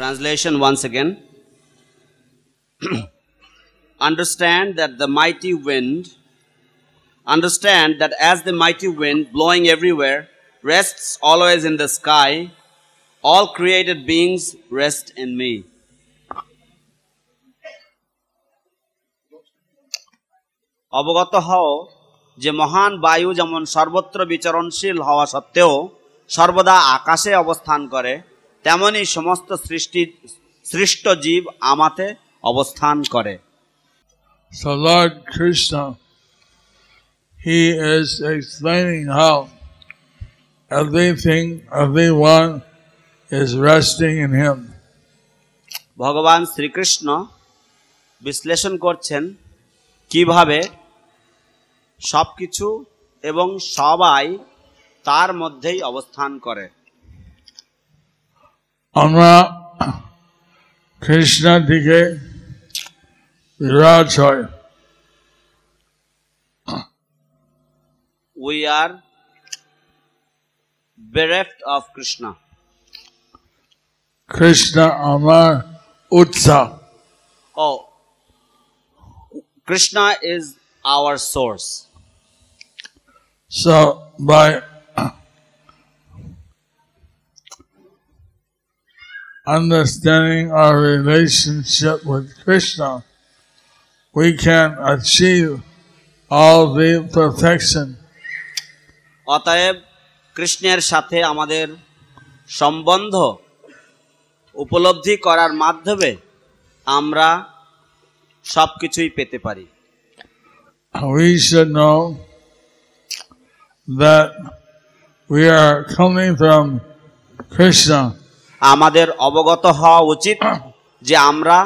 Translation once again. Understand that as the mighty wind blowing everywhere rests always in the sky, all created beings rest in me. অবগত হও যে মহান বায়ু যেমন সর্বত্র বিচরণশীল হওয়া সত্ত্বেও সর্বদা আকাশে অবস্থান করে, তেমনি সমস্ত সৃষ্ট জীব আমাতে অবস্থান করে। So Lord Krishna, he is explaining how everyone is resting in him. ভগবান শ্রীকৃষ্ণ বিশ্লেষণ করছেন কিভাবে সবকিছু এবং সবাই তার মধ্যেই অবস্থান করে। আমরা কৃষ্ণ দিকে বিরাজ হয়। We are bereft of Krishna. Krishna আমার উৎস। Oh, Krishna is our source. So by understanding our relationship with Krishna, we can achieve all the perfection. অতএব কৃষ্ণের সাথে আমাদের সম্বন্ধ উপলব্ধি করার মাধ্যমে আমরা সবকিছুই পেতে পারি। We should know that we are coming from Krishna. আমাদের অবগত হওয়া উচিত যে আমরা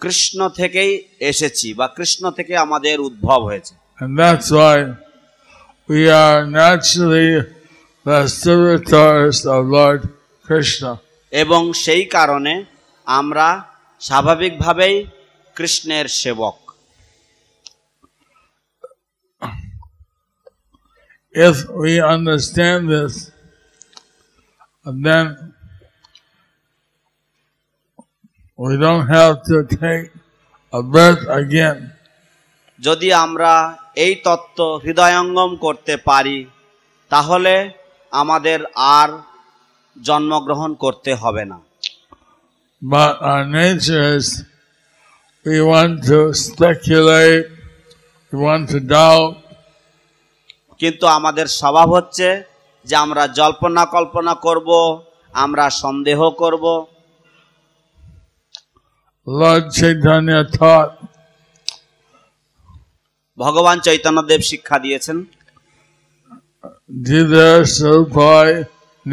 কৃষ্ণ থেকেই এসেছি বা কৃষ্ণ থেকে আমাদের উদ্ভব হয়েছে। And that's why we are naturally the servitors of Lord Krishna. এবং সেই কারণে আমরা স্বাভাবিকভাবেই কৃষ্ণের সেবক। If we understand this, then we don't have to take a birth again. যদি আমরা এই তত্ত্ব হৃদয়ঙ্গম করতে পারি তাহলে আমাদের আর জন্মগ্রহণ করতে হবে না। But our nature is we want to speculate, we want to doubt. কিন্তু আমাদের স্বভাব হচ্ছে যে আমরা জল্পনা কল্পনা করব, আমরা সন্দেহ করব। Lord Chaitanya taught, ভগবান চৈতন্যদেব শিক্ষা দিয়েছেন, Jidha Sarupai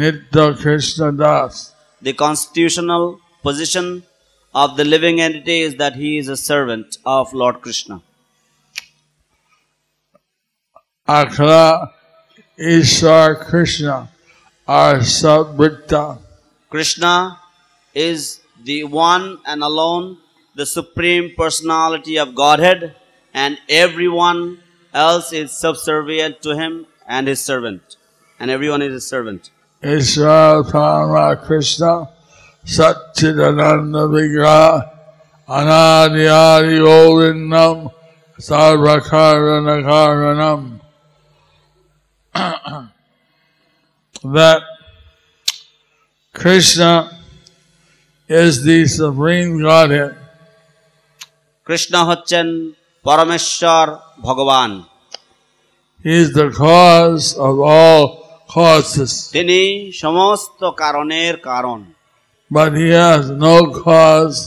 Nitya Krishna Das. The constitutional position of the living entity is that he is a servant of Lord Krishna. Akra Ishwar Krishna are Sabhrita. Krishna is the one and alone, the supreme personality of Godhead, and everyone else is subservient to him and his servant. And everyone is his servant. Ishwar Parama Krishna Satchidananda Vigraha Anadi Adi Govindam Sarvakaranakaranam. That Krishna is the supreme Godhead. Krishna হচ্ছেন পরমেশ্বর ভগবান। He is the cause of all causes. তিনি সমস্ত কারণের কারণ। But he has no cause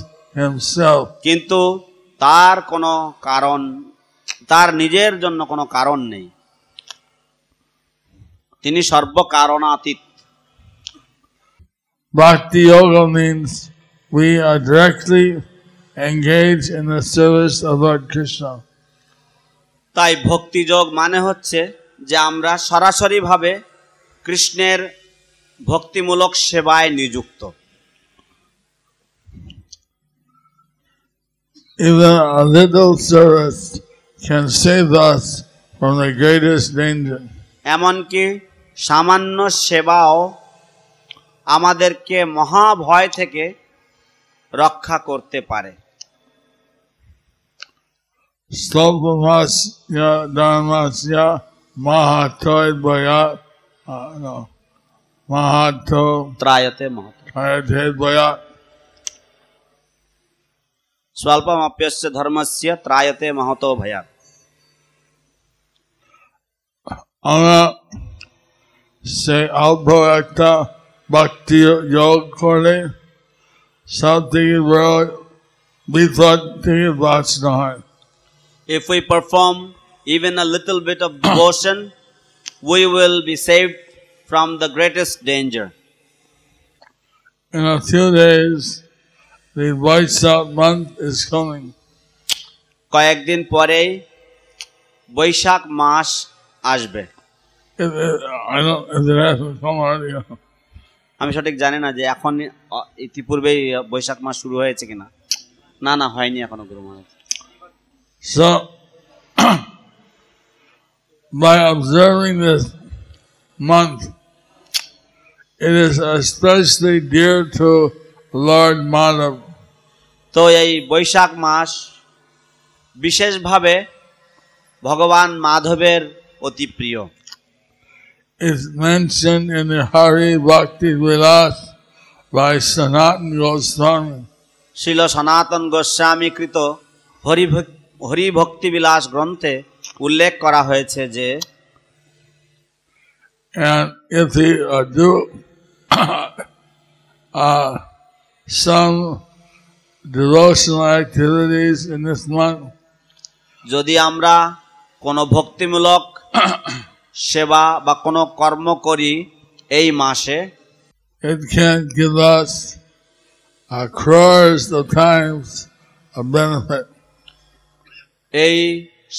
himself. কিন্তু তার কোনো কারণ, তার নিজের জন্য কোনো কারণ নেই। তিনি সর্বকারণাতীত। Bhakti Yoga means we are directly engaged in the service of Lord Krishna. তাই ভক্তিযোগ মানে হচ্ছে যে আমরা সরাসরি ভাবে কৃষ্ণের ভক্তিমূলক সেবায় নিযুক্ত। Even a little service can save us from the greatest danger. এমনকি সামান্য সেবাও আমাদেরকে মহাভয় থেকে রক্ষা করতে পারে। Slopamasya dharmasya mahatoy bhayat mahato ত্রায়তে মহত ayate bhayat. স্বল্পমাপ্যস্য ধর্মস্য ত্রায়তে মহতো ভয়াৎ। আমরা সেই অল্প একটা ভক্তি যোগ করে সব থেকে বড় বিপদ থেকে বাঁচতে হয়। If we perform even a little bit of devotion, we will be saved from the greatest danger. In a few days, the Vaisakh month is coming. কয়েকদিন পরেই বৈশাখ মাস আসবে। I don't if it hasn't come already. আমি সঠিক জানি না যে এখন ইতিপূর্বেই বৈশাখ মাস শুরু হয়েছে কিনা। না না, হয়নি এখনো গুরু মহারাজ। So, by observing this month, it is especially dear to Lord Madhav. তো এই বৈশাখ মাস বিশেষভাবে ভগবান মাধবের অতি প্রিয়। It's mentioned in the Hari Bhakti Vilas by Sanatana Goswami. শিল সনাতন গোস্বামী কৃত হরি ভক্তি বিলাস গ্রন্থে উল্লেখ করা হয়েছে যে, And if we do some devotional activities in this month, যদি আমরা কোনো ভক্তিমূলক সেবা বা কোনো কর্ম করি এই মাসে, it can give us crores of times of benefit. এই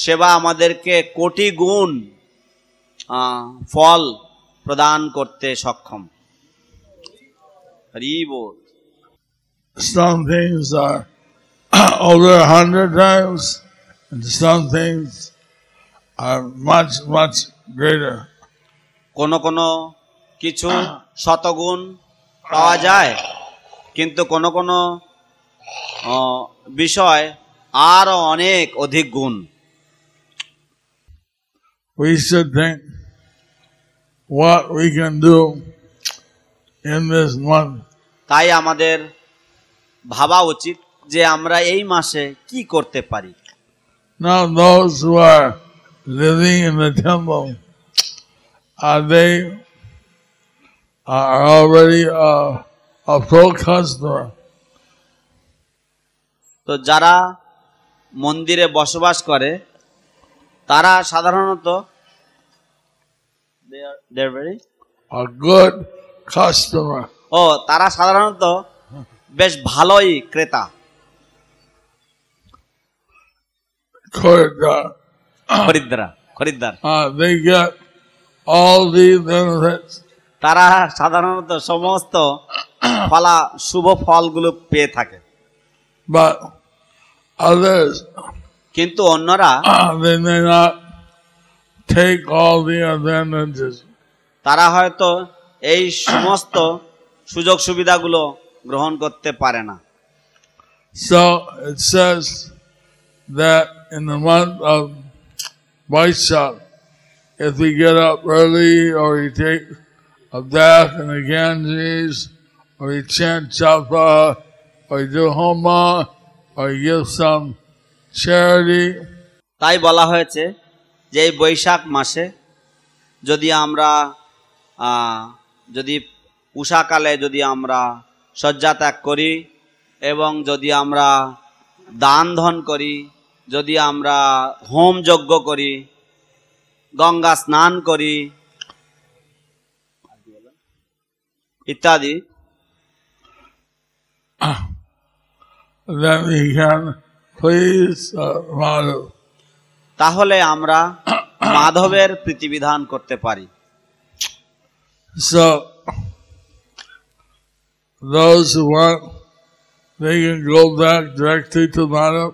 সেবা আমাদেরকে কোটি গুণ ফল প্রদান করতে সক্ষম। হরি বল। Some things are over 100 times, and some things are much, much greater. কোনো কোনো কিছু শতগুণ পাওয়া যায়, কিন্তু কোনো কোনো বিষয় আরো অনেক অধিক গুণ। We should think what we can do in this month. তাই আমাদের ভাবা উচিত যে আমরা এই মাসে কি করতে পারি। Now those who are living in the temple, they are already a full customer. তো যারা মন্দিরে বসবাস করে তারা সাধারণত a good customer. তারা সাধারণত বেশ ভালোই ক্রেতা। খরিদ্দার They get all these benefits. তারা সাধারণত সমস্ত শুভ ফলগুলো পেয়ে থাকে। But others, কিন্তু অন্যরা they may not take all the advantages. তারা হয়তো এই সমস্ত সুযোগ সুবিধাগুলো গ্রহণ করতে পারে না। So it says that in the month of Vaisakh, if we get up early, or we take a bath in the Ganges, or we chant japa, or we do homa, or we give some charity, তাই বলা হয়েছে যে এই বৈশাখ মাসে যদি আমরা উষাকালে যদি আমরা শয্যা ত্যাগ করি, এবং যদি আমরা দান ধন করি, যদি আমরা হোম যজ্ঞ করি, গঙ্গা স্নান করি ইত্যাদি, then we can please Madhav. তাহলে আমরা মাধবের প্রীতিবিধান করতে পারি। So those who want, they can go back directly to Madhav.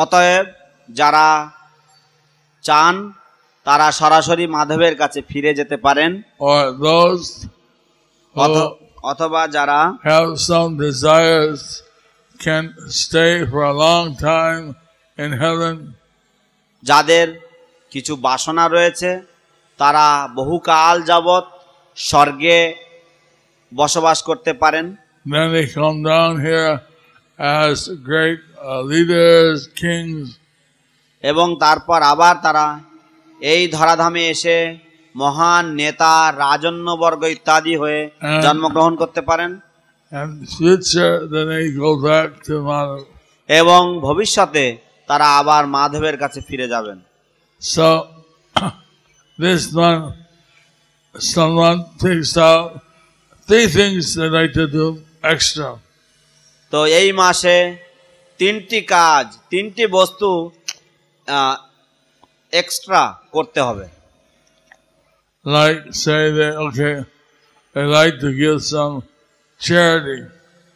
অতএব যারা চান তারা সরাসরি মাধবের কাছে ফিরে যেতে পারেন। Or those who অথবা যারা have some desires can stay for a long time in heaven. যাদের কিছু বাসনা রয়েছে তারা বহুকাল যাবৎ স্বর্গে বসবাস করতে পারেন। Then they come down here as great leaders, kings. এবং তারপর আবার তারা এই ধরাধামে এসে মহান নেতা, রাজন্যবর্গ ইত্যাদি হয়ে জন্মগ্রহণ করতে পারেন। And future, then they go back to Madhav. এবং ভবিষ্যতে তারা আবার মাধবের কাছে ফিরে যাবেন। So this one, someone takes out 3 things they like to do extra. তো এই মাসে 3টি কাজ, 3টি বস্তু এক্সট্রা করতে হবে। Like say that, okay, they like to give some charity.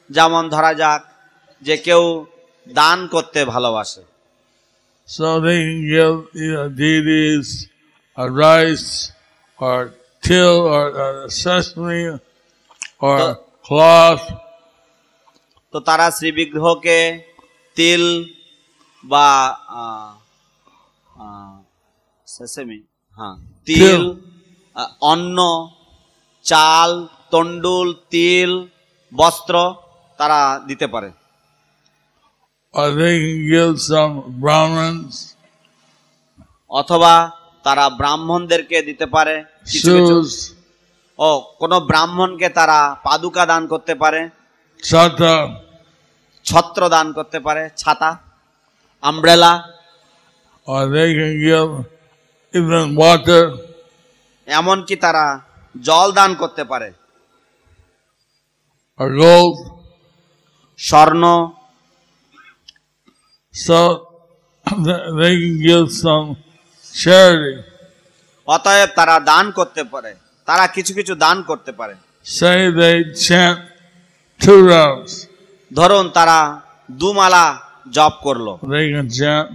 যেমন ধরা যাক যে কেউ দান করতে ভালোবাসে, So they can give either deities or rice or till or sesame or cloth. তো তারা শ্রী বিগ্রহকে তিল বা সেসেমি, তিল, অন্ন, চাল, তন্ডুল, তিল, বস্ত্র তারা দিতে পারে। Or they can give some Brahmins অথবা তারা ব্রাহ্মণদেরকে দিতে পারে কিছু কিছু। shoes, কোন ব্রাহ্মণকে তারা পাদুকা দান করতে পারে, chata, ছত্র দান করতে পারে, ছাতা, umbrella. or they can give even water. এমনকি তারা জল দান করতে পারে, or gold. স্বর্ণ। So they can give some charity. অতএব তারা দান করতে পারে, তারা কিছু কিছু দান করতে পারে। Say they chant 2 rounds. ধরুন তারা 2 মালা জপ করলো, They can chant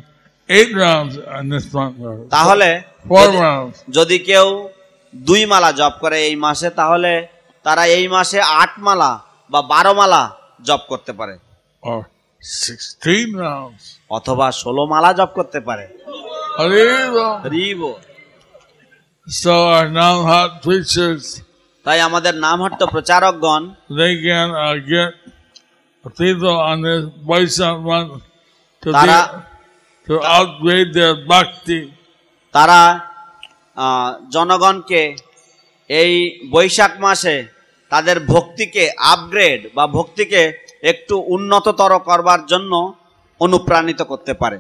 8 rounds on this month. তাহলে 4 rounds. যদি কেউ 2 মালা জপ করে এই মাসে, তাহলে তারা এই মাসে 8 মালা বা 12 মালা জপ করতে পারে, Or 16 rounds. অথবা 16 মালা জপ করতে পারে। Haribo. হরিবো। So our non-hot preachers, তাই আমাদের Namhatta প্রচারকগণ they can get people on this Vaisakh month to upgrade their bhakti. তারা জনগণকে এই বৈশাখ মাসে তাদের ভক্তিকে আপগ্রেড বা ভক্তিকে একটু উন্নততর করবার জন্য অনুপ্রাণিত করতে পারে।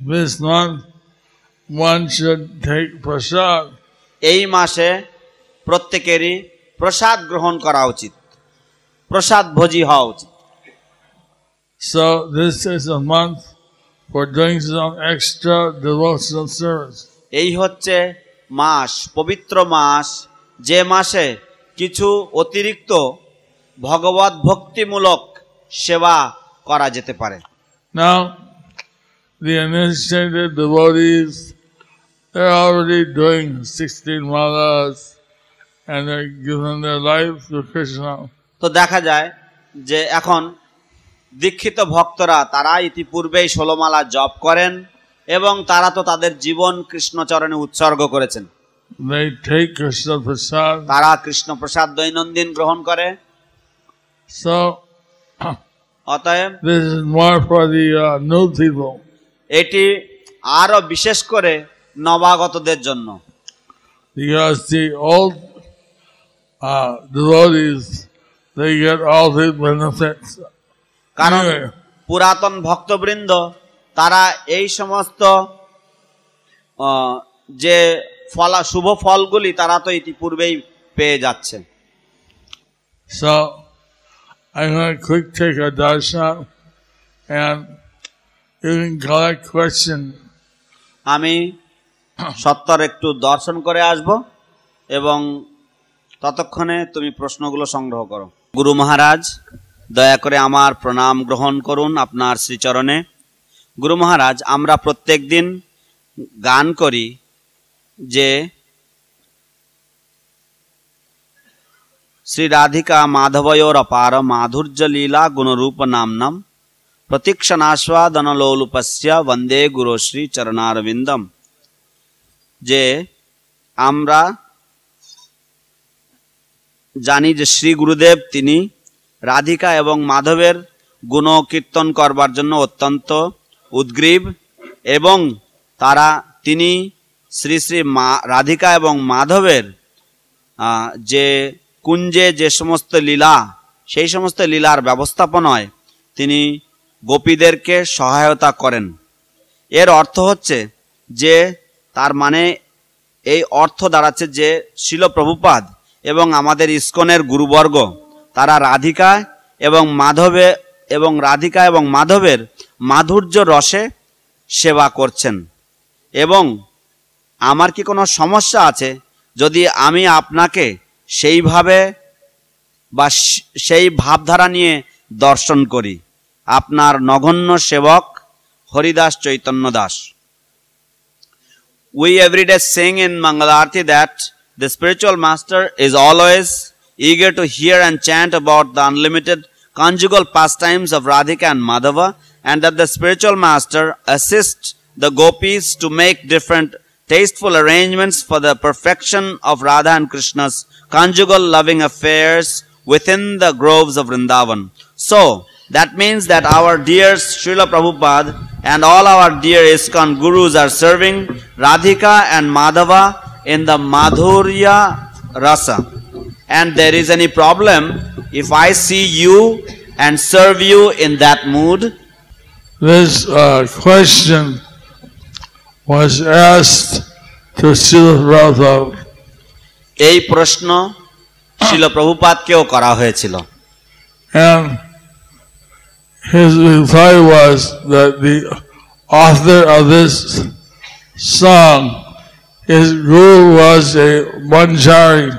This month, one should take prasad. এই মাসে প্রত্যেকেরই প্রসাদ গ্রহণ করা উচিত, প্রসাদ ভোজী হওয়া উচিত। So this is a month for doing some extra devotional service. এই হচ্ছে মাস, পবিত্র মাস, যে মাসে কিছু অতিরিক্ত ভগবত ভক্তিমূলক সেবা করা যেতে পারে। Now, the initiated devotees, they're already doing 16 malas and they're giving their life to Krishna. তো দেখা যায় যে এখন দীক্ষিত ভক্তরা তারা ইতিপূর্বেই 16 মালা জপ করেন এবং তারা তো তাদের জীবন কৃষ্ণচরণে উৎসর্গ করেছেন। They take Krishna prasad. তারা কৃষ্ণ প্রসাদ দৈনন্দিন গ্রহণ করে। So, অতএব this is more for the new people. এটি আরো বিশেষ করে নবাগতদের জন্য। Because the old devotees, they get all the benefits. কারণ Anyway, পুরাতন ভক্তবৃন্দ তারা এই সমস্ত যে শুভ ফলগুলি তারা তো ইতিপূর্বেই পেয়ে যাচ্ছে। so I'm going to quick take a darshan and you can collect questions. আমি সত্তর একটু দর্শন করে আসব এবং ততক্ষণে তুমি প্রশ্নগুলো সংগ্রহ করো। গুরু মহারাজ দয়া করে আমার প্রণাম গ্রহণ করুন আপনার শ্রীচরণে। গুরু মহারাজ, আমরা প্রত্যেক দিন গান করি যে শ্রী রাধিকা মাধবয়োর অপার মাধুর্য লীলা গুণরূপ নামনাম প্রতীক্ষণাস্বাদনলোলুপস্য বন্দে গুরু শ্রী চরণারবিন্দম। যে আমরা জানি যে শ্রী গুরুদেব তিনি রাধিকা এবং মাধবের গুণ কীর্তন করবার জন্য অত্যন্ত উদ্গ্রীব এবং তিনি শ্রী শ্রী রাধিকা এবং মাধবের যে কুঞ্জে যে সমস্ত লীলা সেই সমস্ত লীলার ব্যবস্থাপনায় তিনি গোপীদেরকে সহায়তা করেন। এর অর্থ হচ্ছে যে তার মানে এই অর্থ দাঁড়াচ্ছে যে শিল প্রভুপাদ এবং আমাদের ইস্কনের গুরুবর্গ তারা রাধিকা এবং মাধবের মাধুর্য রসে সেবা করছেন। এবং আমার কি কোনো সমস্যা আছে যদি আমি আপনাকে সেইভাবে বা সেই ভাবধারা নিয়ে দর্শন করি? আপনার নগণ্য সেবক Haridas Chaitanya Das. We every day sing in Mangalarti that the spiritual master is always eager to hear and chant about the unlimited conjugal pastimes of Radhika and Madhava, and that the spiritual master assists the gopis to make different tasteful arrangements for the perfection of Radha and Krishna's conjugal loving affairs within the groves of Vrindavan. So, that means that our dear Srila Prabhupada and all our dear ISKCON gurus are serving Radhika and Madhava in the Madhurya Rasa. And there is any problem if I see you and serve you in that mood? This question was asked to Srila Prabhupada. এই প্রশ্ন শিল প্রভুপাদকেও করা হয়েছিল। And his reply was that the author of this song, his guru was a Manjari.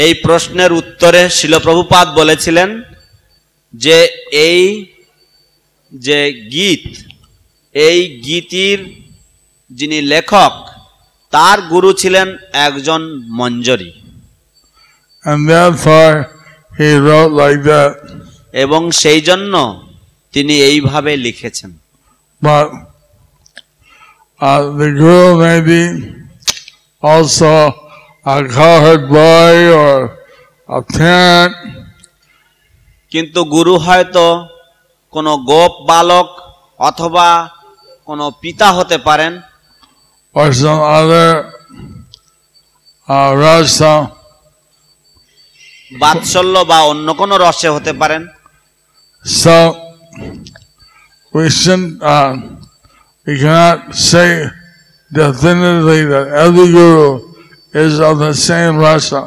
এই প্রশ্নের উত্তরে শিল প্রভুপাদ বলেছিলেন যে এই যে গীত, এই গীতির যিনি লেখক তার গুরু ছিলেন একজন Manjari. And therefore he wrote like that. এবং সেই জন্য তিনি এইভাবে লিখেছেন। But the guru may be also a cowherd boy or a parent. কিন্তু গুরু হয়তো কোনো গোপ বালক অথবা কোনো পিতা হতে পারেন, or some other rasa, বাৎসল্য বা অন্য কোনো রসে হতে পারেন। So we cannot say definitively that every guru is of the same rasa.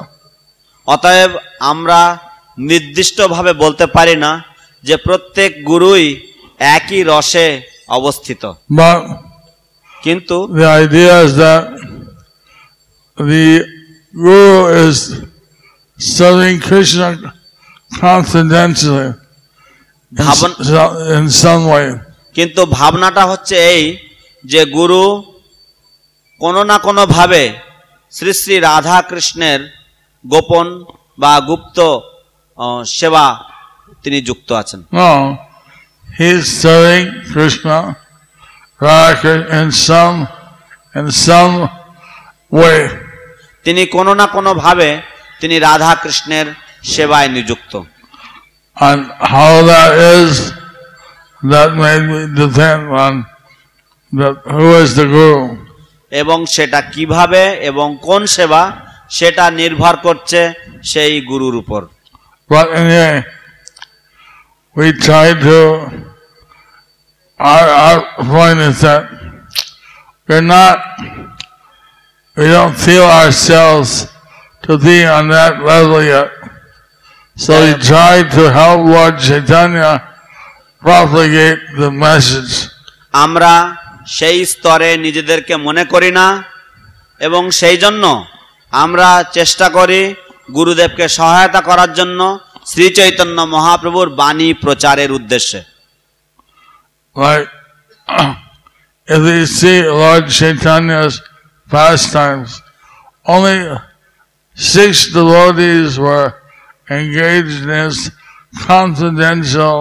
অতএব আমরা নির্দিষ্টভাবে বলতে পারি না যে প্রত্যেক গুরুই একই রসে অবস্থিত। But কিন্তু the idea is that the guru is serving Krishna confidentially in some way. কিন্তু ভাবনাটা হচ্ছে এই যে গুরু কোনো না কোনো ভাবে শ্রী শ্রী রাধা কৃষ্ণের গোপন বা গুপ্ত সেবা তিনি যুক্ত আছেন। No, he is serving Krishna in some way. তিনি কোনো না কোনো ভাবে তিনি রাধা কৃষ্ণের সেবায় নিযুক্ত। And how that is, that may depend on who is the guru. এবং সেটা কিভাবে এবং কোন সেবা সেটা নির্ভর করছে সেই গুরুর উপর। But anyway, we try to, our point is that we don't feel ourselves to be on that level yet. So we try to help Lord Chaitanya propagate the message. আমরা সেই স্তরে নিজেদেরকে মনে করি না এবং সেই জন্য আমরা চেষ্টা করি গুরুদেবকে সহায়তা করার জন্য শ্রী চৈতন্য মহাপ্রভুর বাণী প্রচারের উদ্দেশ্যে। Like if we see Lord Chaitanya's pastimes, only 6 devotees were engaged in his confidential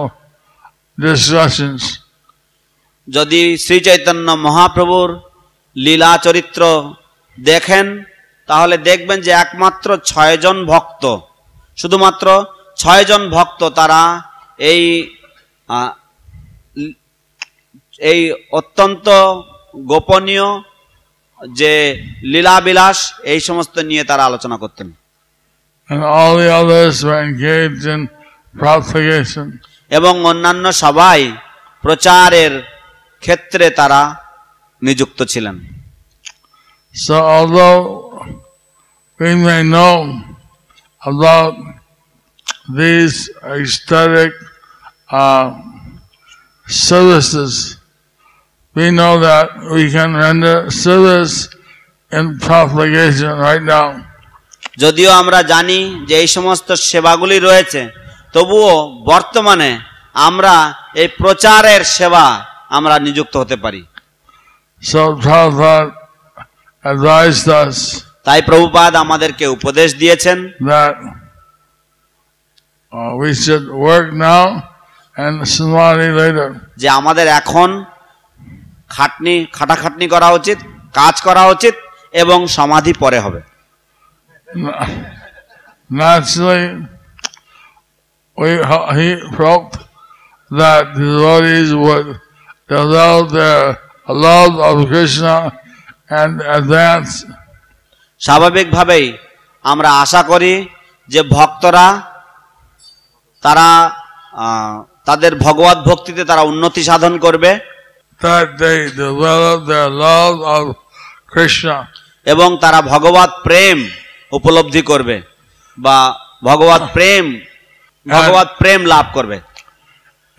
discussions. যদি শ্রী চৈতন্য মহাপ্রভুর লীলা চরিত্র দেখেন তাহলে দেখবেন যে একমাত্র 6 জন ভক্ত, শুধুমাত্র 6 জন ভক্ত তারা এই অত্যন্ত গোপনীয় যে লীলাবিলাস এই সমস্ত নিয়ে তারা আলোচনা করতেন। And all the others were engaged in propagation. এবং অন্যান্য সবাই প্রচারের ক্ষেত্রে তারা নিযুক্ত ছিলেন। So although we may know about these ecstatic services, we know that we can render service in propagation right now. যদিও আমরা জানি যে এই সমস্ত সেবাগুলি রয়েছে, তবুও বর্তমানে আমরা এই প্রচারের সেবা আমরা নিযুক্ত হতে পারি। So Prabhupada advised us তাই প্রভুপাদ আমাদেরকে উপদেশ দিয়েছেন that we should work now and samadhi later. যে আমাদের এখন খাটাখাটনি করা উচিত, কাজ করা উচিত এবং সমাধি পরে হবে। Naturally, he hoped that the devotees would develop their love of Krishna and advance. স্বাভাবিকভাবেই আমরা আশা করি যে ভক্তরা তারা তাদের ভগবত ভক্তিতে তারা উন্নতি সাধন করবে, that they develop their love of Krishna. এবং তারা ভগবত প্রেম উপলব্ধি করবে বা ভগবত প্রেম লাভ করবে।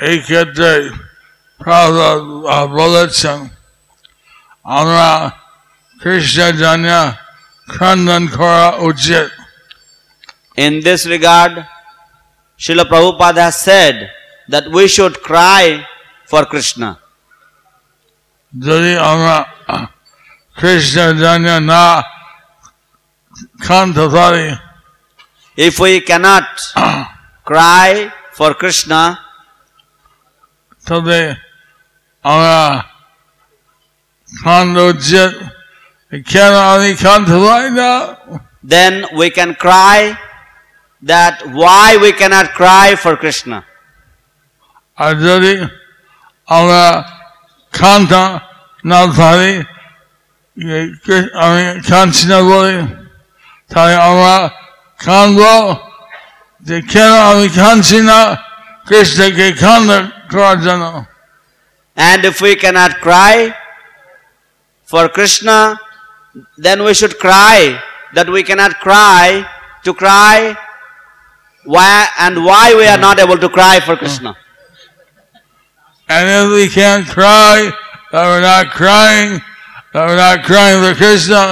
এই ক্ষেত্রে বলেছেন আমরা কৃষ্ণ জন্য ক্রন্দন করা উচিত। In this regard, Srila Prabhupada has said that we should cry for Krishna. যদি আমরা কৃষ্ণ জন্য না কাঁদতে পারি, if we cannot cry for Krishna, তবে আমরা কাঁদা উচিত কেন আমি কাঁদতে পারি না। then we can cry that why we cannot cry for Krishna. আর যদি আমরা কাঁদতে না পারি, আমি কাঁদছি না বলি, তাই আমরা কাঁদবো যে কেন আমি কাঁদছি না কৃষ্ণকে কান্না করার জন্য। And if we cannot cry for Krishna, then we should cry that we cannot cry to cry why we are not able to cry for Krishna. And if we can't cry that we're not crying for Krishna,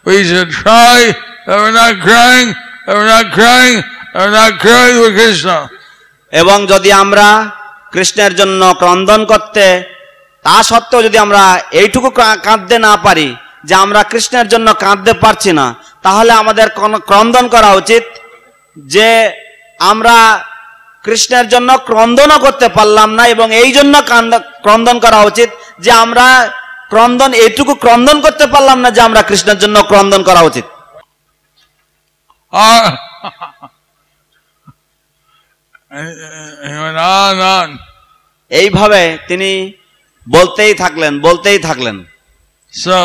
we should cry that we're not crying for Krishna. এবং যদি আমরা কৃষ্ণের জন্য ক্রন্দন করতে তা সত্ত্বেও যদি আমরা এইটুকু কাঁদতে না পারি যে আমরা কৃষ্ণের জন্য কাঁদতে পারছি না, তাহলে আমাদের ক্রন্দন করা উচিত যে আমরা কৃষ্ণের জন্য ক্রন্দনও করতে পারলাম না, এবং এই জন্য ক্রন্দন করা উচিত যে আমরা এইটুকু ক্রন্দন করতে পারলাম না যে আমরা কৃষ্ণের জন্য ক্রন্দন করা উচিত। এইভাবে তিনি বলতেই থাকলেন। So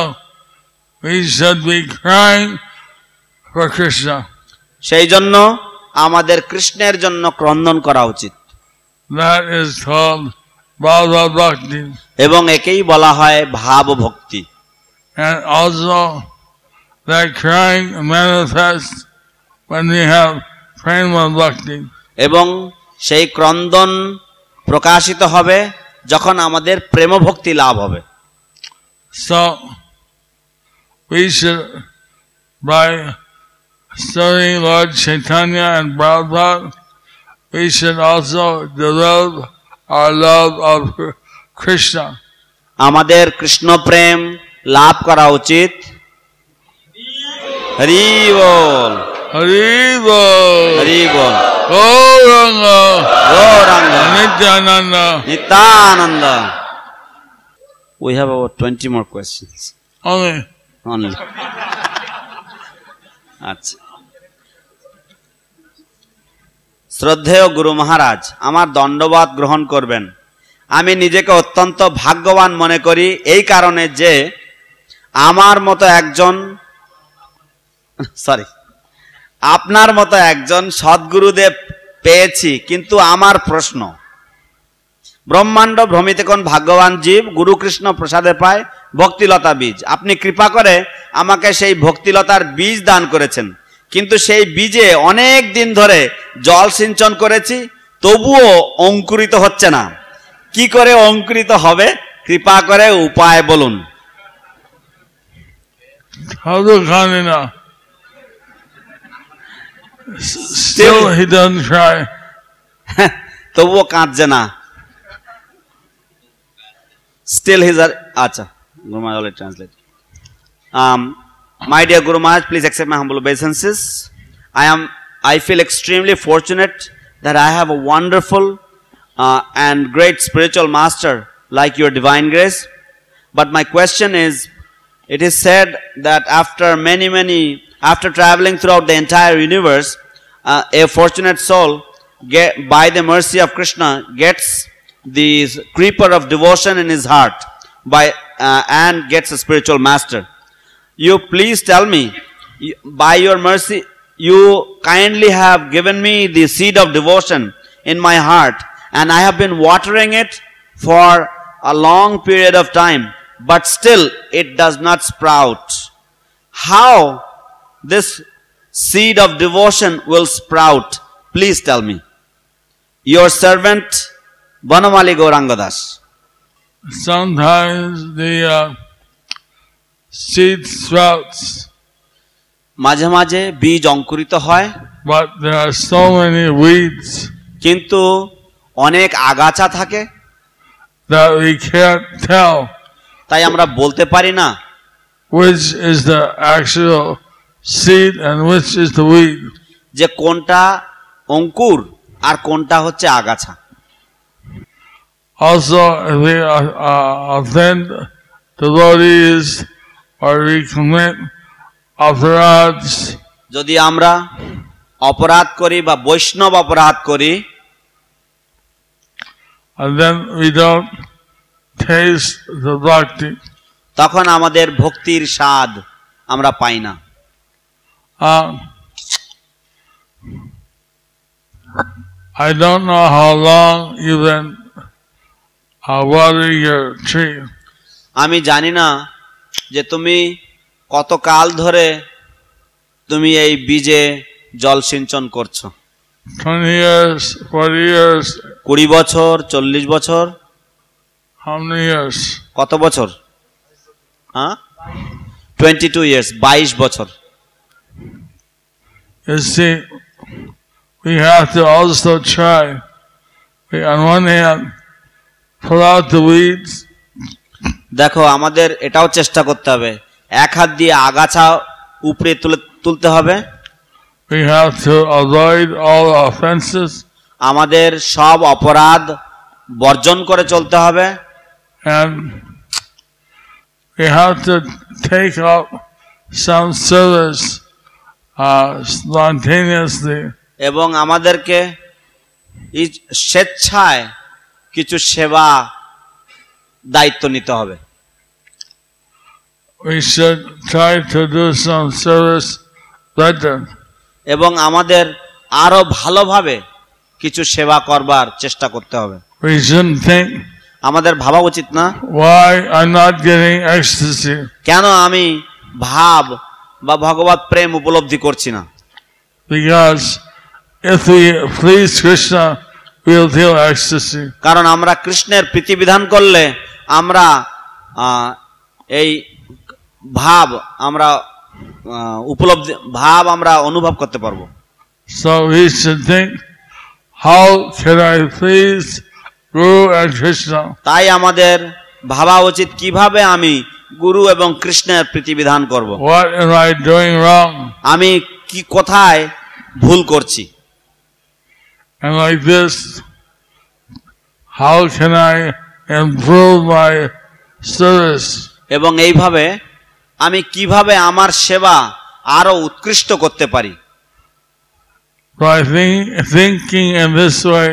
we should be crying for Krishna. সেই জন্য আমাদের কৃষ্ণের জন্য ক্রন্দন করা উচিত। That is called Bhava Bhakti. এবং একেই বলা হয় ভাব ভক্তি। And also that crying manifests when we have prema bhakti. এবং সেই ক্রন্দন প্রকাশিত হবে যখন আমাদের প্রেম ভক্তি লাভ হবে। So we should, by studying Lord Chaitanya and Prabhupada, we should also develop our love of Krishna. আমাদের কৃষ্ণ প্রেম লাভ করা উচিত। হরি বল। Haribo. Hari ball. Gauranga. Gauranga Nityananda. Nityananda. We have about 20 more questions. Only. আচ্ছা। শ্রদ্ধেয় গুরু মহারাজ, আমার দণ্ডবাদ গ্রহণ করবেন। আমি নিজেকে অত্যন্ত ভাগ্যবান মনে করি এই কারণে যে আমার মতো একজন আপনার মতো একজন সদ্গুরুদেব পেয়েছি। কিন্তু আমার প্রশ্ন, ব্রহ্মাণ্ড ভ্রমিতে কোন ভাগ্যবান জীব গুরুকৃষ্ণ প্রসাদে পায় ভক্তিলতা বীজ। আপনি কৃপা করে আমাকে সেই ভক্তিলতার বীজ দান করেছেন, কিন্তু সেই বীজে অনেক দিন ধরে জল সিঞ্চন করেছি, তবুও অঙ্কুরিত হচ্ছে না। কি করে অঙ্কুরিত হবে, কৃপা করে উপায় বলুন। Still he doesn't try. তবুও কাঁদছে না। Still he's acha. Guru Maharaj will translate. My dear Guru Maharaj, please accept my humble obeisances. I feel extremely fortunate that I have a wonderful and great spiritual master like your divine grace. But my question is, it is said that after traveling throughout the entire universe, a fortunate soul, by the mercy of Krishna, gets the creeper of devotion in his heart and gets a spiritual master. You please tell me, by your mercy, you kindly have given me the seed of devotion in my heart, and I have been watering it for a long period of time, but still it does not sprout. How this seed of devotion will sprout? Please tell me. Your servant, Banamali Gauranga Das. Sometimes the seed sprouts. মাঝে মাঝে বীজ অঙ্কুরিত হয়, but there are so many weeds. কিন্তু অনেক আগাছা থাকে that we can't tell. তাই আমরা বলতে পারি না which is the actual seed and which is the weed. যে কোনটা অঙ্কুর আর কোনটা হচ্ছে আগাছা। Also, if we offend devotees or we commit aparadhs, যদি আমরা অপরাধ করি বা বৈষ্ণব অপরাধ করি, and then we don't taste the bhakti, তখন আমাদের ভক্তির স্বাদ আমরা পাই না। I don't know how long you've been watering your tree. আমি জানি না যে তুমি কত কাল ধরে তুমি এই বীজে জল সিঞ্চন করছো। 20 years, 40 years. 20 বছর, 40 বছর? How many years? কত বছর? 22 years, 22 বছর। You see, we have to also try. On one hand, pull out the weeds. দেখো, আমাদের এটাও চেষ্টা করতে হবে, এক হাত দিয়ে আগাছা উপরে তুলতে হবে। We have to avoid all offenses. আমাদের সব অপরাধ বর্জন করে চলতে হবে। And we have to take up some service spontaneously. এবং আমাদেরকে স্বেচ্ছায় কিছু সেবা দায়িত্ব নিতে হবে। We should try to do some service better. এবং আমাদের আরো ভালোভাবে কিছু সেবা করবার চেষ্টা করতে হবে। We shouldn't think, আমাদের ভাবা উচিত না, why I'm not getting ecstasy? কেন আমি ভাব বা ভগবত প্রেম উপলব্ধি করছি না। Because if we please Krishna, we'll feel ecstasy. কারণ আমরা কৃষ্ণের প্রীতিবিধান করলে আমরা এই ভাব আমরা উপলব্ধি ভাব আমরা অনুভব করতে পারবো। So we should think, how can I please Guru and Krishna? তাই আমাদের ভাবা উচিত কিভাবে আমি গুরু এবং কৃষ্ণের প্রীতিবিধান করব। What am I doing wrong? আমি কি কোথায় ভুল করছি, and like this, how can I improve my service? এবং এইভাবে আমি কিভাবে আমার সেবা আরো উৎকৃষ্ট করতে পারি। By thinking in this way,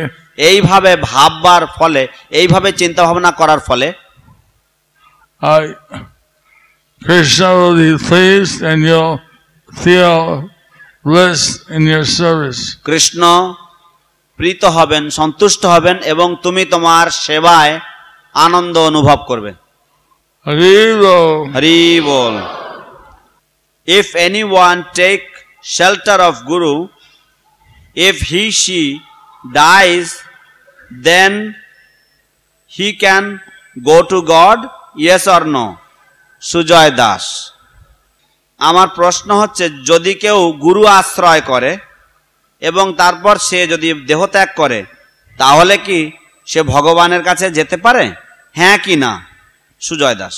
এইভাবে ভাববার ফলে, এইভাবে চিন্তা ভাবনা করার ফলে Krishna will be pleased and you'll feel bliss in your service. Krishna প্রীত হবেন, সন্তুষ্ট হবেন এবং তুমি তোমার সেবায় আনন্দ অনুভব করবে। হরি বল। হরি বল। If anyone take shelter of Guru, if she dies, then he can go to God, yes or no? Sujoy Das. আমার প্রশ্ন হচ্ছে, যদি কেউ গুরু আশ্রয় করে এবং তারপর সে যদি দেহত্যাগ করে, তাহলে কি সে ভগবানের কাছে যেতে পারে, হ্যাঁ কি না? সুজয় দাস।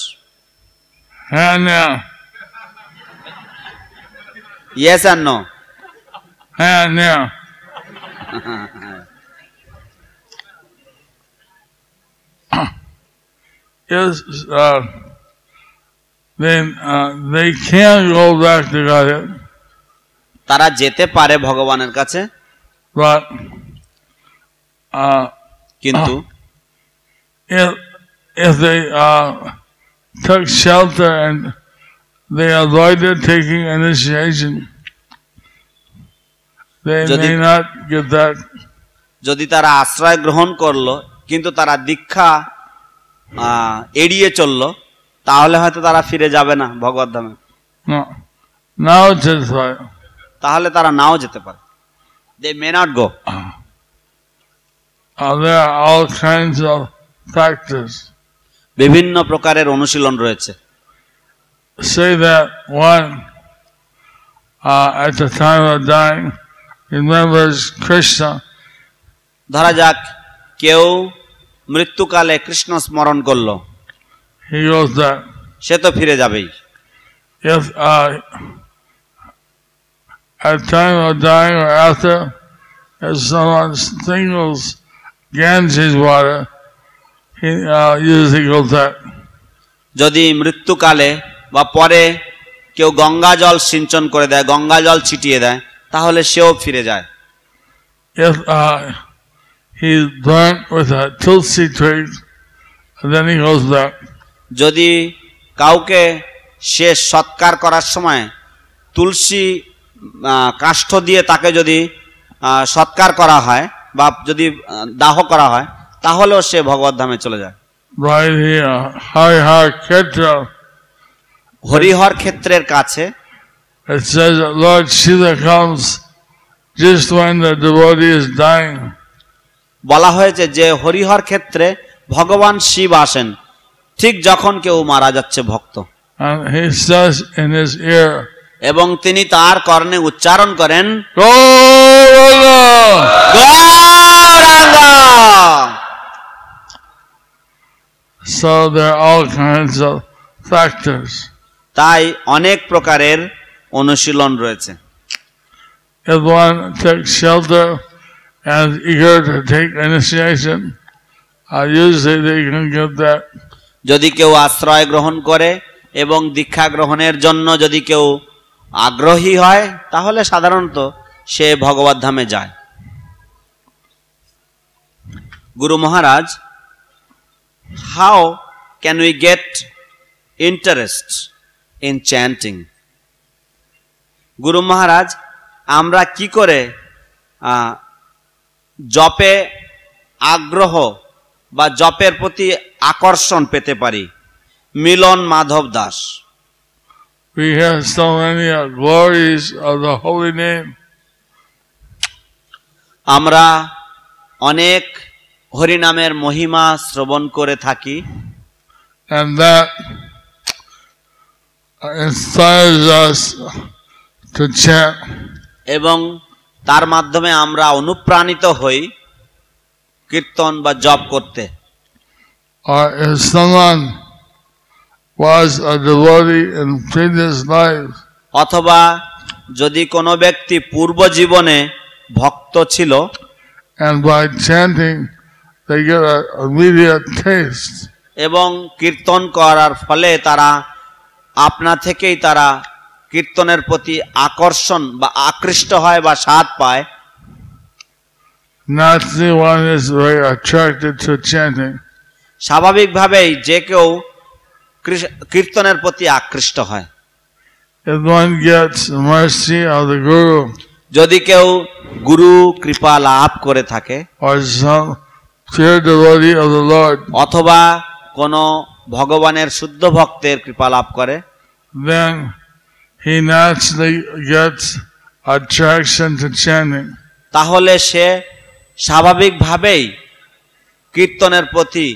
হ্যাঁ না। Yes and no? হ্যাঁ না। Yes, then they can go back to God. তারা যেতে পারে ভগবানের কাছে, But কিন্তু if they took shelter and they avoided taking initiation, they may not get that. যদি তারা আশ্রয় গ্রহণ করলো কিন্তু তারা দীক্ষা এড়িয়ে চললো, তাহলে হয়তো তারা ফিরে যাবে না ভগবত ধামে। নাও যেতে পারে, তাহলে তারা নাও যেতে পারে। They may not go. There are all kinds of factors. বিভিন্ন প্রকারের অনুশীলন রয়েছে। Say that one at the time of dying remembers Krishna. ধরা যাক কেউ মৃত্যুকালে কৃষ্ণ স্মরণ করলো, He goes back. সে তো ফিরে যাবেই। If at time of dying or after, if someone sprinkles Ganges water, he usually goes back. যদি মৃত্যুকালে বা পরে কেউ গঙ্গা জল সিঞ্চন করে দেয়, গঙ্গা জল ছিটিয়ে দেয়, তাহলে সেও ফিরে যায়। If he's burnt with a tulsi twig, then he goes back. যদি কাউকে সে সৎকার করার সময় তুলসী কাষ্ঠ দিয়ে তাকে যদি সৎকার করা হয় বা যদি দাহ করা হয়, তাহলেও সে ভগবত ধামে চলে যায়। Right here, Harihar Khetra. Harihar ক্ষেত্রের কাছে It says that Lord Shiva comes just when the devotee is dying. বলা হয়েছে যে হরিহর ক্ষেত্রে ভগবান শিব আসেন ঠিক যখন কেউ মারা যাচ্ছে ভক্ত, And he says in his ear, এবং তিনি তার কর্ণে উচ্চারণ করেন, Gauranga. So there are all kinds of factors. তাই অনেক প্রকারের অনুশীলন রয়েছে। If one takes shelter and is eager to take initiation, usually they can get that. যদি কেউ আশ্রয় গ্রহণ করে এবং দীক্ষা গ্রহণের জন্য যদি কেউ আগ্রহী হয়, তাহলে সাধারণত সে ভগবত ধামে যায়। গুরু মহারাজ, how can we get interest in chanting? গুরু মহারাজ, আমরা কি করে জপে আগ্রহ বা জপের প্রতি আকর্ষণ পেতে পারি? মিলন Madhav Das. We have so many glories of the holy name. আমরা অনেক হরিনামের মহিমা শ্রবণ করে থাকি, and that inspires us to chant. এবং তার মাধ্যমে আমরা অনুপ্রাণিত হই কীর্তন বা জপ করতে। Or if someone was a devotee in previous life, অথবা যদি কোনো ব্যক্তি পূর্ব জীবনে ভক্ত ছিল, and by chanting they get an immediate taste, এবং কীর্তন করার ফলে তারা আপনা থেকেই তারা কীর্তনের প্রতি আকর্ষণ বা আকৃষ্ট হয় বা স্বাদ পায়, naturally one is very attracted to chanting. স্বাভাবিকভাবেই যে কেউ কীর্তনের প্রতি আকৃষ্ট হয়। If one gets mercy of the Guru, যদি কেউ গুরু কৃপা লাভ করে থাকে, or some pure devotee of the Lord, অথবা কোনো ভগবানের শুদ্ধ ভক্তের কৃপা লাভ করে, then he naturally gets attraction to chanting. তাহলে সে স্বাভাবিকভাবেই কীর্তনের প্রতি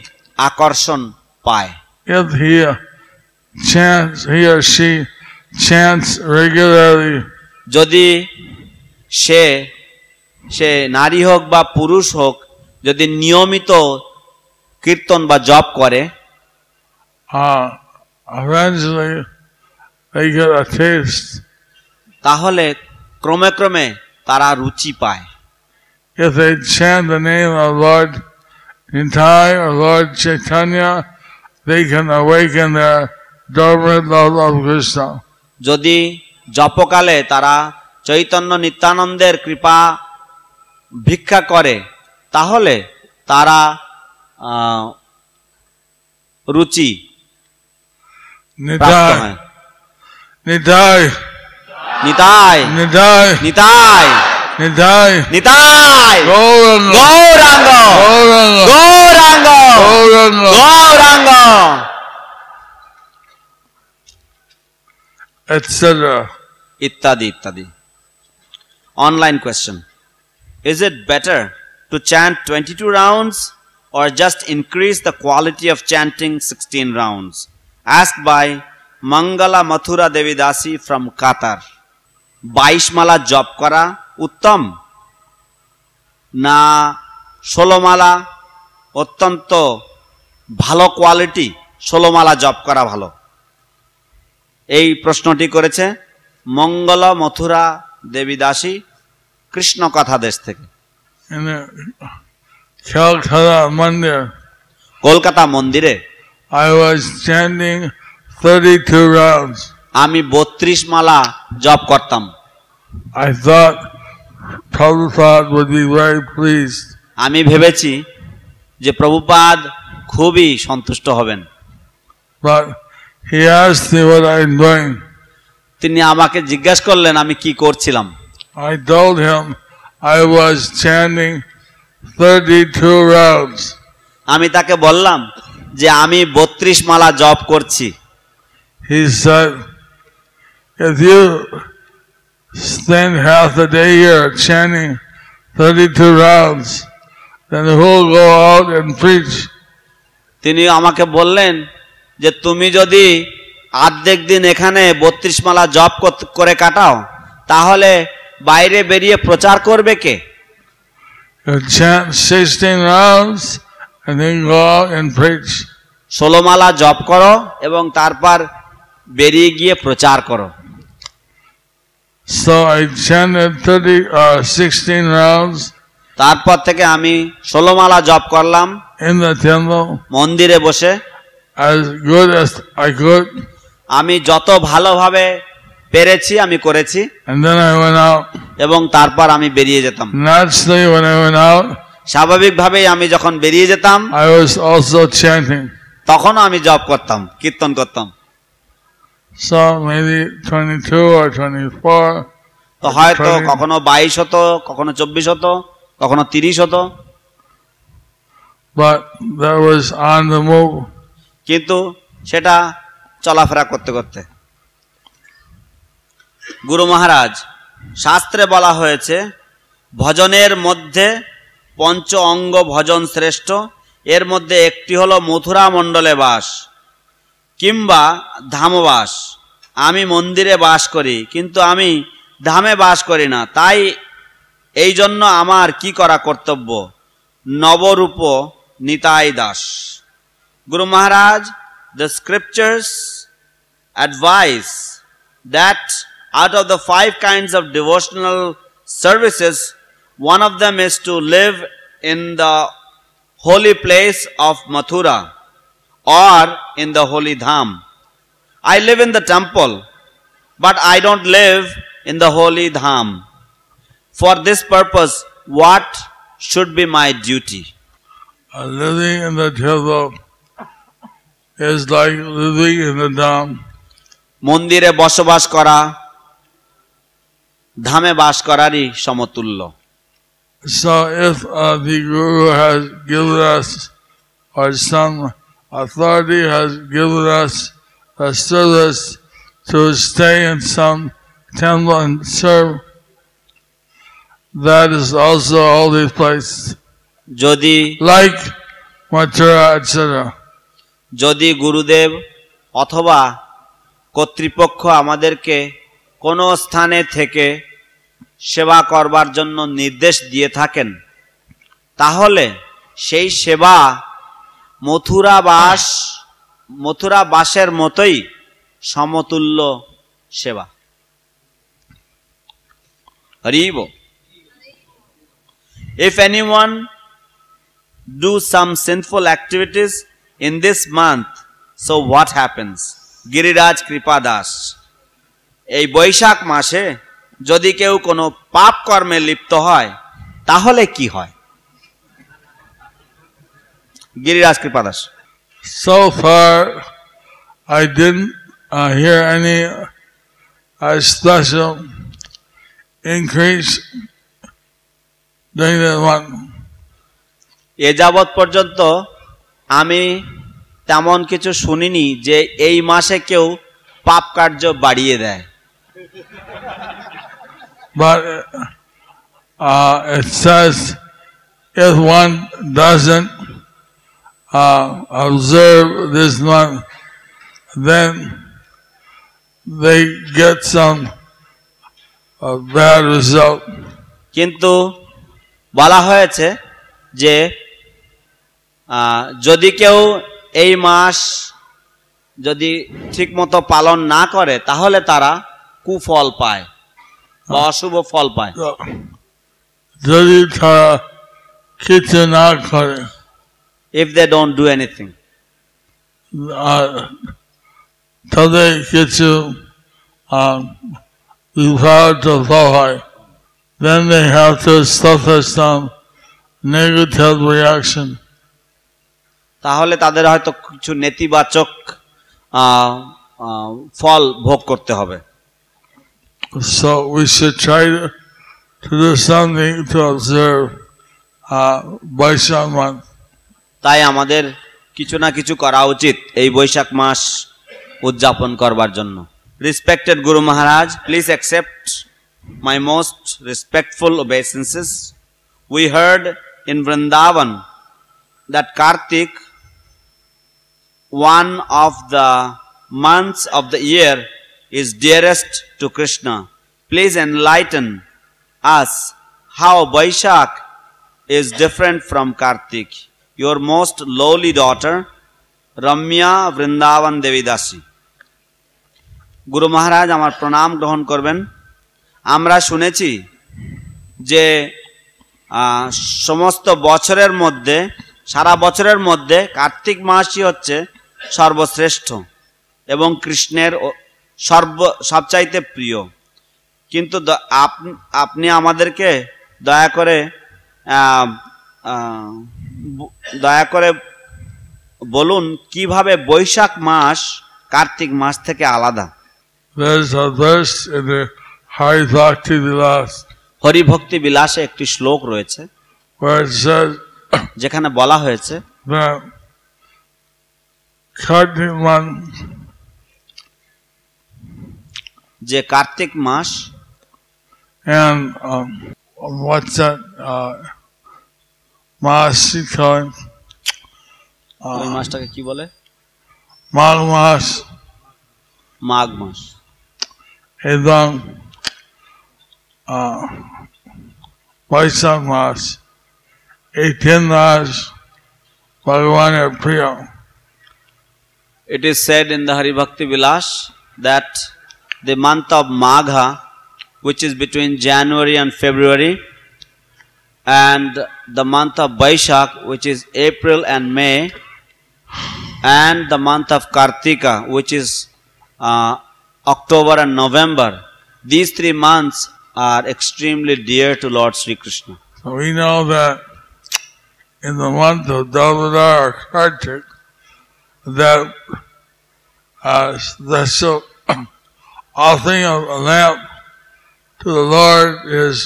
আকর্ষণ পায়। If he or she chants regularly, যদি সে নারী হোক বা পুরুষ হোক, যদি নিয়মিত কীর্তন বা জপ করে, eventually they get a taste. তাহলে ক্রমে ক্রমে তারা রুচি পায়। If they chant the name of Lord Nitai or Lord Chaitanya, they can awaken their dormant love of Krishna. যদি জপকালে তারা চৈতন্য নিত্যানন্দের কৃপা ভিক্ষা করে, তাহলে তারা রুচি প্রাপ্ত হয়। Nitai, Nitai Nitai, Nitai Nitai, Nitai Gauranga, Gauranga Gauranga, Gauranga Gauranga, Gauranga, etc. ইত্যাদি ইত্যাদি। Online question: is it better to chant 22 rounds or just increase the quality of chanting 16 rounds? Asked by Mangala Mathura Devi Dasi from Qatar. 22 মালা জপ করা উত্তম না 16 মালা অত্যন্ত ভালো quality 16 মালা জপ করা ভালো? এই প্রশ্নটি করেছে মঙ্গলা মথুরা দেবী দাসী, কৃষ্ণ কথা দেশ থেকে। In the Calcutta Mandir, Kolkata মন্দিরে I was chanting 32 rounds. আমি 32 মালা জপ করতাম। I thought Prabhupada would be very pleased. আমি ভেবেছি যে প্রভুপাদ খুবই সন্তুষ্ট হবেন, But he asked me what I'm doing. তিনি আমাকে জিজ্ঞাসা করলেন আমি কি করছিলাম। I told him I was chanting 32 rounds. আমি তাকে বললাম যে আমি 32 মালা জপ করছি। He said, if you spend half the day here chanting 32 rounds, then who will go out and preach? তিনি আমাকে বললেন যে তুমি যদি অর্ধেক দিন এখানে 32 মালা জপ করে কাটাও, তাহলে বাইরে বেরিয়ে প্রচার করবে কে? You chant 16 rounds and then go out and preach. 16 মালা জপ করো এবং তারপর বেরিয়ে গিয়ে প্রচার করো। So I chanted 16 rounds তারপর থেকে আমি 16 মালা জপ করলাম in the temple, মন্দিরে বসে, as good as I could, আমি যত ভালোভাবে পেরেছি আমি করেছি, and then I went out. এবং তারপর আমি বেরিয়ে যেতাম। Naturally, when I went out, স্বাভাবিকভাবেই আমি যখন বেরিয়ে যেতাম I was also chanting. তখনও আমি জপ করতাম, কীর্তন করতাম। So maybe 22 or 24. তো হয়তো কখনো 22 হতো, কখনো 24 হতো, কখনো 30 হতো, But that was on the move. কিন্তু সেটা চলাফেরা করতে করতে। গুরু মহারাজ, শাস্ত্রে বলা হয়েছে ভজনের মধ্যে পঞ্চ অঙ্গ ভজন শ্রেষ্ঠ, এর মধ্যে একটি হলো মথুরা মণ্ডলে বাস কিংবা ধামবাস। আমি মন্দিরে বাস করি, কিন্তু আমি ধামে বাস করি না, তাই এই জন্য আমার কি করা কর্তব্য? নবরূপ Nitai Das. Guru Maharaj, the scriptures advise that out of the 5 kinds of devotional services, one of them is to live in the holy place of Mathura or in the holy dham. I live in the temple, but I don't live in the holy dham. For this purpose, what should be my duty? Living in the temple is like living in the dham. মন্দিরে বসবাস করা ধামে বাস করারই সমতুল্য। So if the Guru has given us, or some authority has given us a service to stay in some temple and serve, that is also a holy place, যদি like Mathura, etc. যদি গুরুদেব অথবা কর্তৃপক্ষ আমাদেরকে কোনো স্থানে থেকে সেবা করবার জন্য নির্দেশ দিয়ে থাকেন, তাহলে সেই সেবা মথুরা বাসের মতোই সমতুল্য সেবা। হরি বল। If anyone do some sinful activities in this month, so what happens? Giriraj Kripadas, এই বৈশাখ মাসে যদি কেউ কোনো পাপ কর্মে লিপ্ত হয় তাহলে কি হয়? Giriraj কৃপাদাস। So far, I didn't hear any special increase during the month. এ যাবৎ পর্যন্ত আমি তেমন কিছু শুনিনি যে এই মাসে কেউ পাপ কার্য বাড়িয়ে দেয়। But it says if one doesn't observe this month, then they get some bad result. কিন্তু বলা হয়েছে যে যদি কেউ এই মাস যদি ঠিকমতো পালন না করে তাহলে তারা কুফল পায় বা অশুভ ফল পায়। যদি তারা কিছু না করে, if they don't do anything, তাদের কিছু বিপদ হয়, then they have to suffer some negative reaction. তাহলে তাদের হয়তো কিছু নেতিবাচক ফল ভোগ করতে হবে। So we should try to do something to observe Vaishak month. তাই আমাদের কিছু না কিছু করা উচিত এই বৈশাখ মাস উদযাপন করবার জন্য। Respected Guru Maharaj, please accept my most respectful obeisances. We heard in Vrindavan that Kartik, one of the months of the year, is dearest to Krishna. Please enlighten us how Vaishak is different from Kartik. Your most lowly daughter, Ramya Vrindavan Devidasi. Guru Maharaj, আমার প্রণাম গ্রহণ করবেন। আমরা শুনেছি যে সমস্ত বছরের মধ্যে, সারা বছরের মধ্যে কার্তিক মাসই হচ্ছে সর্বশ্রেষ্ঠ এবং কৃষ্ণের সবচাইতে প্রিয়। কিন্তু আপনি আমাদেরকে দয়া করে বলুন কিভাবে বৈশাখ মাস কার্তিক মাস থেকে আলাদা। There's a verse in the Hari Bhakti Vilas, Hari ভক্তি বিলাসে একটি শ্লোক রয়েছে where it says যেখানে বলা হয়েছে that Kartik month, যে কার্তিক মাস and what's that Masikon, ওই মাসটাকে কি বলে? Mag Mas, মাঘ মাস এবং Vaishak Mas, 18 মাস ভগবানের প্রিয়। It is said in the Hari Bhakti Vilas that the month of Magha, which is between January and February, and the month of Vaishak, which is April and May, and the month of Kartika, which is October and November. These 3 months are extremely dear to Lord Sri Krishna. So we know that in the month of Damodar or Kartik, that special offering of a lamp to the Lord is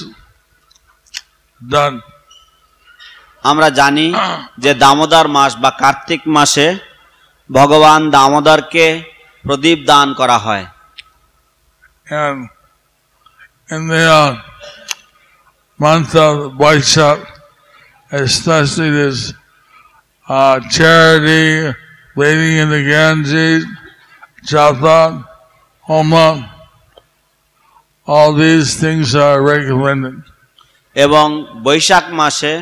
done. আমরা জানি যে দামোদর মাস বা কার্তিক মাসে ভগবান দামোদরকে প্রদীপ দান করা হয়। And in the month of Vaishak, especially this charity, bathing in the Ganges, japa, homa, all these things are recommended. এবং বৈশাখ মাসে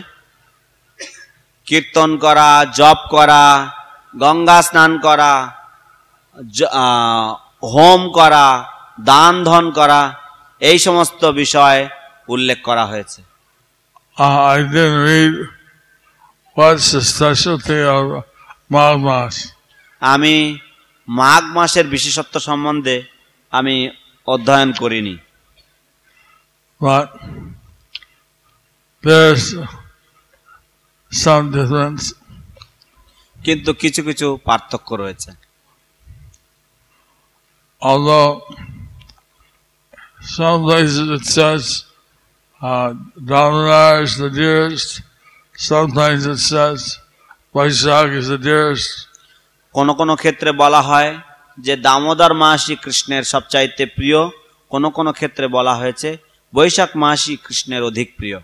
কীর্তন করা, জপ করা, গঙ্গা স্নান করা, হোম করা, দান ধন করা, এই সমস্ত বিষয় উল্লেখ করা হয়েছে। I didn't read what's the specialty of Magh Mas. আমি মাঘ মাসের বিশেষত্ব সম্বন্ধে আমি অধ্যয়ন করিনি। But there's some difference. কিন্তু কিছু কিছু পার্থক্য রয়েছে। Although some places it says Damodar is the dearest, sometimes it says Vaishak is the dearest. কোন কোন ক্ষেত্রে বলা হয় যে দামোদর মাসই কৃষ্ণের সবচাইতে প্রিয়, কোন কোন ক্ষেত্রে বলা হয়েছে বৈশাখ মাসই কৃষ্ণের অধিক প্রিয়।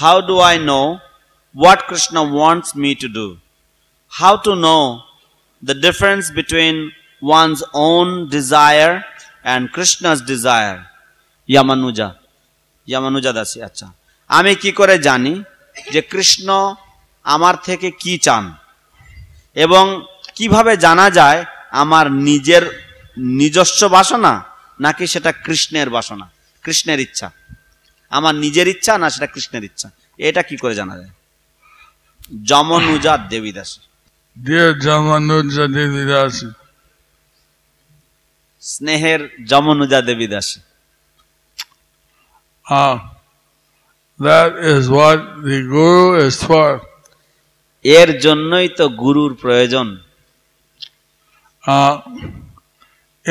How do I know what Krishna wants me to do? How to know the difference between one's own desire and Krishna's desire? Yamanuja Dasi, আচ্ছা, আমি কি করে জানি যে কৃষ্ণ আমার থেকে কি চান, এবং কিভাবে জানা যায় আমার নিজস্ব বাসনা নাকি সেটা কৃষ্ণের বাসনা, কৃষ্ণের ইচ্ছা, আমার নিজের ইচ্ছা না সেটা কৃষ্ণের ইচ্ছা, এটা কি করে জানা যায়? যমনুজা দেবীদাসী। Dear Jamanuja Devidasi, স্নেহের যমনুজা দেবীদাসী। That is what the Guru is for. এর জন্যই তো গুরুর প্রয়োজন।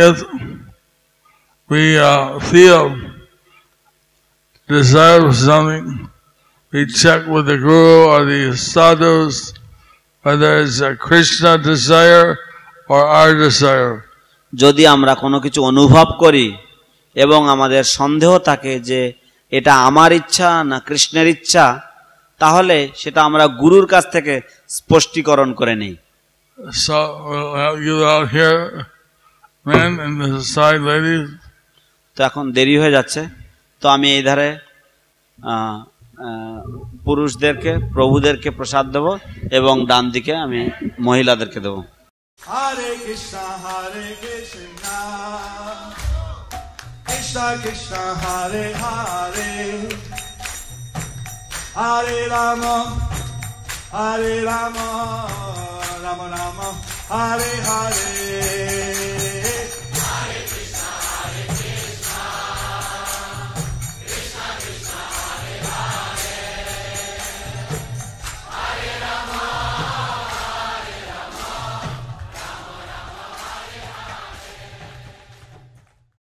If we feel desire for something, we check with the Guru or the sadhus whether it's a Krishna desire or our desire. যদি আমরা কোনো কিছু অনুভব করি এবং আমাদের সন্দেহ থাকে যে এটা আমার ইচ্ছা না কৃষ্ণের ইচ্ছা, তাহলে সেটা আমরা গুরুর কাছ থেকে স্পষ্টীকরণ করে নেই। So you out here, men and the side ladies. তো এখন দেরি হয়ে যাচ্ছে, তো আমি এই ধারে পুরুষদেরকে প্রভুদেরকে প্রসাদ দেব এবং ডান দিকে আমি মহিলাদেরকে দেব। হরে কৃষ্ণ কৃষ্ণ কৃষ্ণ হরে হরে, হরে রাম রাম রাম, হরে হরে।